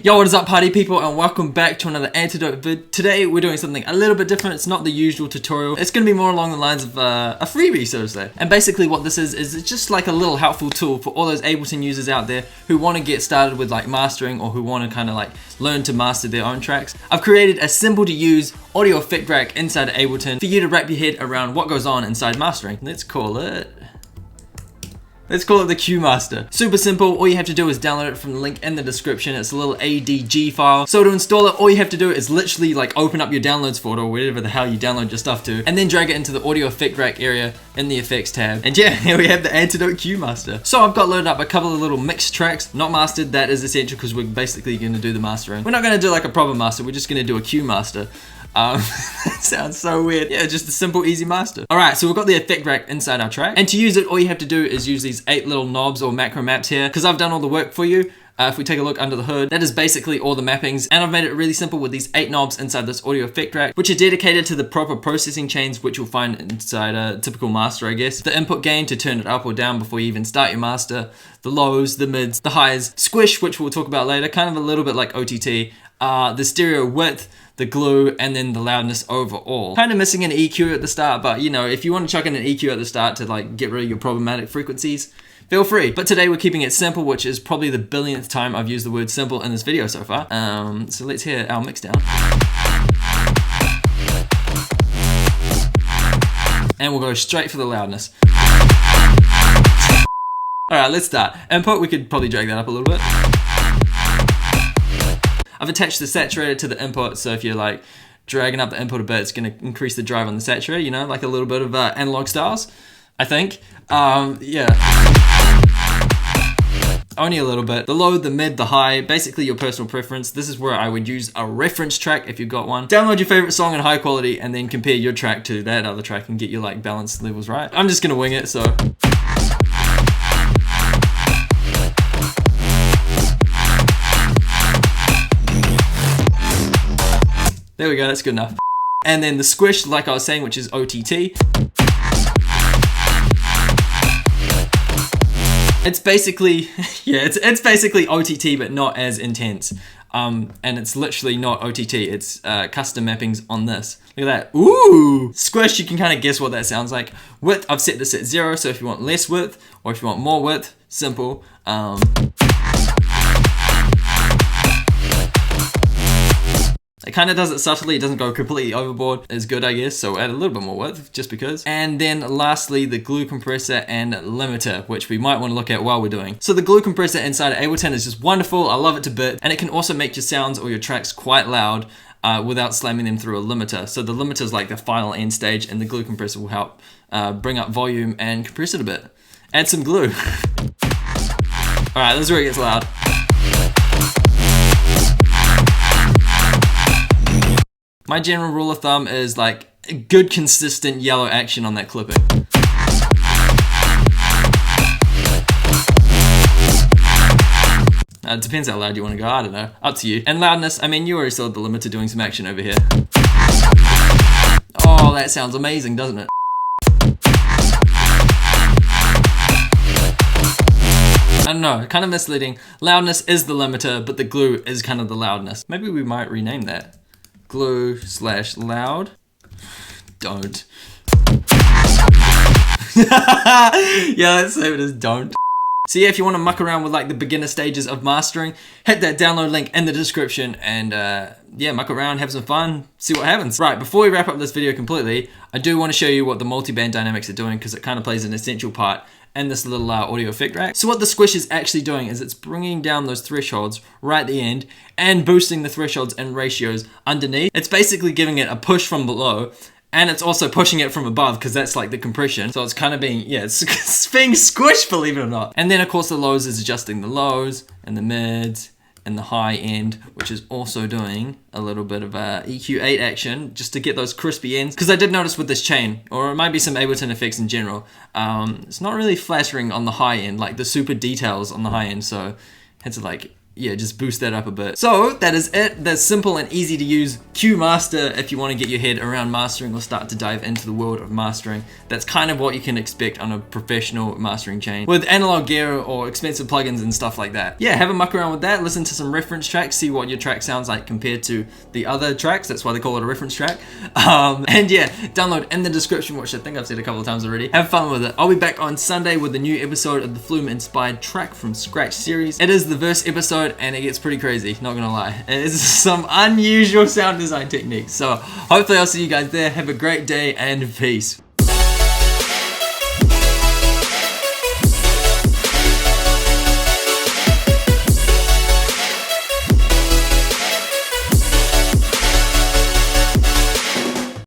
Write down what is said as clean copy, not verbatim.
Yo, what is up party people, and welcome back to another antidote vid. Today we're doing something a little bit different. It's not the usual tutorial. It's going to be more along the lines of a freebie, so to say. And basically what this is it's just like a little helpful tool for all those Ableton users out there who want to get started with like mastering, or who want to kind of like learn to master their own tracks. I've created a simple to use audio effect rack inside of Ableton for you to wrap your head around what goes on inside mastering. Let's call it the Q Master. Super simple. All you have to do is download it from the link in the description. It's a little ADG file. So to install it, all you have to do is literally like open up your downloads folder or whatever the hell you download your stuff to, and then drag it into the audio effect rack area in the effects tab. And yeah, here we have the Antidote Q Master. So I've got loaded up a couple of little mixed tracks, not mastered. That is essential because we're basically going to do the mastering. We're not going to do like a proper master. We're just going to do a Q Master. That sounds so weird. Yeah, just a simple, easy master. Alright, so we've got the effect rack inside our track. And to use it, all you have to do is use these 8 little knobs or macro maps here, because I've done all the work for you. If we take a look under the hood, that is basically all the mappings, and I've made it really simple with these 8 knobs inside this audio effect rack, which are dedicated to the proper processing chains, which you'll find inside a typical master, I guess. The input gain to turn it up or down before you even start your master, the lows, the mids, the highs, squish, which we'll talk about later, kind of a little bit like OTT, the stereo width, the glue, and then the loudness overall. Kind of missing an EQ at the start, but you know, if you want to chuck in an EQ at the start to like get rid of your problematic frequencies, feel free. But today we're keeping it simple, which is probably the billionth time I've used the word simple in this video so far. So let's hear our mix down. And we'll go straight for the loudness. Alright, let's start. Input, we could probably drag that up a little bit. I've attached the saturator to the input, so if you're like dragging up the input a bit, it's going to increase the drive on the saturator, you know, like a little bit of analog styles, I think. Yeah. Only a little bit. The low, the mid, the high, basically your personal preference. This is where I would use a reference track if you've got one. Download your favorite song in high quality and then compare your track to that other track and get your like balance levels right. I'm just going to wing it, so. There we go, that's good enough. And then the squish, like I was saying, which is OTT. It's basically, yeah, it's basically OTT, but not as intense. And it's literally not OTT, it's custom mappings on this. Look at that, ooh! Squish, you can kind of guess what that sounds like. Width, I've set this at 0, so if you want less width, or if you want more width, simple. It kind of does it subtly, it doesn't go completely overboard. It's good, I guess, so add a little bit more width, just because. And then lastly, the glue compressor and limiter, which we might want to look at while we're doing. So the glue compressor inside of Ableton is just wonderful, I love it to bits, and it can also make your sounds or your tracks quite loud without slamming them through a limiter. So the limiter is like the final end stage, and the glue compressor will help bring up volume and compress it a bit. Add some glue. Alright, this is where it gets loud. My general rule of thumb is like a good consistent yellow action on that clipping. It depends how loud you want to go, I don't know, up to you. And loudness, I mean, you already saw the limiter doing some action over here. Oh, that sounds amazing, doesn't it? I don't know, kind of misleading. Loudness is the limiter, but the glue is kind of the loudness. Maybe we might rename that. Glue/loud. Don't. Yeah, let's save it as don't. So yeah, if you want to muck around with like the beginner stages of mastering, hit that download link in the description and yeah, muck around, have some fun, see what happens. Right, before we wrap up this video completely, I do want to show you what the multi-band dynamics are doing, because it kind of plays an essential part in this little audio effect rack. So what the squish is actually doing is it's bringing down those thresholds right at the end and boosting the thresholds and ratios underneath. It's basically giving it a push from below, and it's also pushing it from above, because that's like the compression. So it's kind of being, yeah, it's being squished, believe it or not. And then of course the lows is adjusting the lows and the mids and the high end, which is also doing a little bit of EQ8 action just to get those crispy ends. Because I did notice with this chain, or it might be some Ableton effects in general, it's not really flattering on the high end, like the super details on the high end, so I had to like yeah, just boost that up a bit. So that is it. That's simple and easy to use Q Master if you want to get your head around mastering or start to dive into the world of mastering. That's kind of what you can expect on a professional mastering chain with analog gear or expensive plugins and stuff like that. Yeah, have a muck around with that, listen to some reference tracks, see what your track sounds like compared to the other tracks. That's why they call it a reference track. And yeah, download in the description, which I think I've said a couple of times already. Have fun with it. I'll be back on Sunday with a new episode of the Flume inspired track from scratch series. It is the verse episode and it gets pretty crazy, not gonna lie. It's some unusual sound design techniques. So hopefully I'll see you guys there. Have a great day and peace.